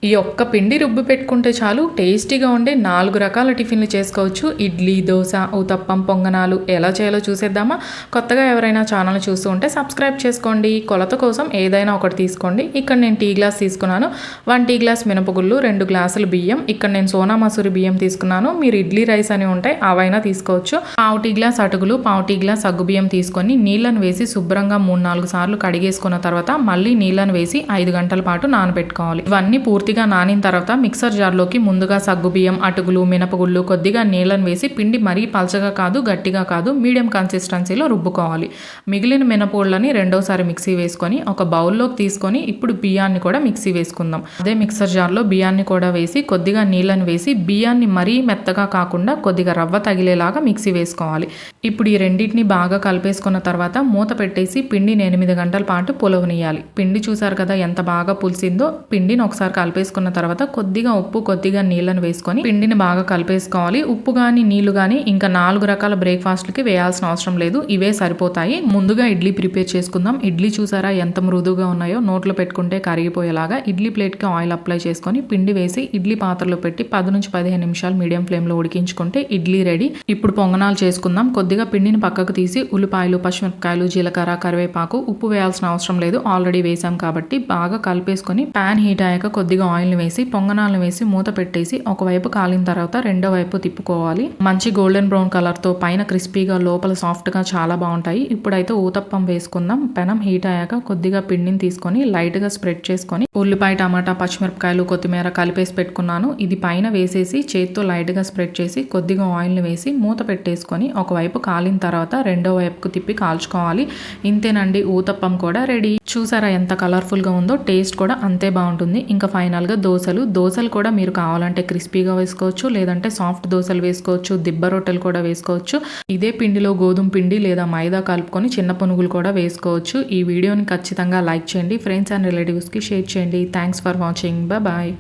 ఈ ఒక్క పిండి రుబ్బు పెట్టుకుంటే చాలు టేస్టీగా ఉండే 4 రకాల టిఫిన్లు చేసుకోవచ్చు. ఇడ్లీ, దోస, ఊతప్పం, పొంగనాలు ఎలా చేయాలో చూసేద్దామా? కొత్తగా ఎవరైనా ఛానల్ చూస్తూ ఉంటే సబ్స్క్రైబ్ చేసుకోండి. కొలత కోసం ఏదైనా ఒకటి తీసుకోండి. ఇక్కడ నేను టీ గ్లాస్ తీసుకున్నాను. 1 టీ గ్లాస్ మినపగుళ్ళు, 2 గ్లాసులు బియ్యం. ఇక్కడ నేను సోనా మసూరి బియ్యం తీసుకున్నాను. మీరు ఇడ్లీ రైస్ అని ఉంటాయి అవైనా తీసుకోవచ్చు. 1/2 టీ గ్లాస్ అటుకులు, 1/2 టీ గ్లాస్ సగ్గుబియ్యం తీసుకొని నీళ్ళను వేసి శుభ్రంగా 3-4 సార్లు కడిగేసుకున్న తర్వాత మళ్ళీ నీళ్ళను వేసి 5 గంటల పాటు నానబెట్టుకోవాలి. ఇవన్నీ పూర్తిగా నానిన తర్వాత మిక్సర్ జార్లోకి ముందుగా సగ్గుబియ్యం, అటుకులు, మినపగుళ్ళు, కొద్దిగా నీళ్ళను వేసి పిండి మరీ పల్చగా కాదు గట్టిగా కాదు మీడియం కన్సిస్టెన్సీలో రుబ్బుకోవాలి. మిగిలిన మినపగుళ్ళని రెండోసారి మిక్సీ వేసుకొని ఒక బౌల్లోకి తీసుకొని ఇప్పుడు బియ్యాన్ని కూడా మిక్సీ వేసుకుందాం. అదే మిక్సర్ జార్లో బియ్యాన్ని కూడా వేసి కొద్దిగా నీళ్ళను వేసి బియ్యాన్ని మరీ మెత్తగా కాకుండా కొద్దిగా రవ్వ తగిలేలాగా మిక్సీ వేసుకోవాలి. ఇప్పుడు ఈ రెండింటిని బాగా కలిపేసుకున్న తర్వాత మూత పెట్టేసి పిండిని 8 గంటల పాటు పులవనియాలి. పిండి చూసారు కదా ఎంత బాగా పులిసిందో. పిండిని ఒకసారి కలిపేసుకున్న తర్వాత కొద్దిగా ఉప్పు, కొద్దిగా నీళ్ళను వేసుకొని పిండిని బాగా కలిపేసుకోవాలి. ఉప్పు కానీ నీళ్లు కానీ ఇంకా 4 రకాల బ్రేక్ఫాస్ట్లకి వేయాల్సిన అవసరం లేదు. ఇవే సరిపోతాయి. ముందుగా ఇడ్లీ ప్రిపేర్ చేసుకుందాం. ఇడ్లీ చూసారా ఎంత మృదువుగా ఉన్నాయో, నోట్లో పెట్టుకుంటే కరిగిపోయేలాగా. ఇడ్లీ ప్లేట్కి ఆయిల్ అప్లై చేసుకొని పిండి వేసి ఇడ్లీ పాత్రలో పెట్టి 10-15 నిమిషాలు మీడియం ఫ్లేమ్లో ఉడికించుకుంటే ఇడ్లీ రెడీ. ఇప్పుడు పొంగనాలు చేసుకుందాం. కొద్దిగా పిండిని పక్కకు తీసి ఉల్లిపాయలు, పచ్చిమిరపకాయలు, జీలకర్ర, కరివేపాకు, ఉప్పు వేయాల్సిన అవసరం లేదు ఆల్రెడీ వేసాం కాబట్టి బాగా కలిపేసుకొని ప్యాన్ హీట్ అయ్యాక కొద్దిగా ఆయిల్ని వేసి పొంగనాలను వేసి మూత పెట్టేసి ఒకవైపు కాలిన తర్వాత రెండో వైపు తిప్పుకోవాలి. మంచి గోల్డెన్ బ్రౌన్ కలర్తో పైన క్రిస్పీగా లోపల సాఫ్ట్గా చాలా బాగుంటాయి. ఇప్పుడైతే ఊతప్పం వేసుకుందాం. పెనం హీట్ అయ్యాక కొద్దిగా పిండిని తీసుకొని లైట్గా స్ప్రెడ్ చేసుకొని ఉల్లిపాయ, టమాటా, పచ్చిమిరపకాయలు, కొత్తిమీర కలిపేసి పెట్టుకున్నాను. ఇది పైన వేసేసి చేత్తో లైట్గా స్ప్రెడ్ చేసి కొద్దిగా ఆయిల్ని వేసి మూత పెట్టేసుకొని ఒకవైపు కాలిన తర్వాత రెండో వైపుకు తిప్పి కాల్చుకోవాలి. ఇంతేనండి, ఊతప్పం కూడా రెడీ. చూసారా ఎంత కలర్ఫుల్గా ఉందో, టేస్ట్ కూడా అంతే బాగుంటుంది. ఇంకా ఫైనల్గా దోశలు కూడా మీరు కావాలంటే క్రిస్పీగా వేసుకోవచ్చు, లేదంటే సాఫ్ట్ దోశలు వేసుకోవచ్చు, దిబ్బ రొట్టెలు కూడా వేసుకోవచ్చు. ఇదే పిండిలో గోధుమ పిండి లేదా మైదా కలుపుకొని చిన్న పునుగులు కూడా వేసుకోవచ్చు. ఈ వీడియోని ఖచ్చితంగా లైక్ చేయండి. ఫ్రెండ్స్ అండ్ రిలేటివ్స్కి షేర్ చేయండి. Thanks for watching. బాయ్.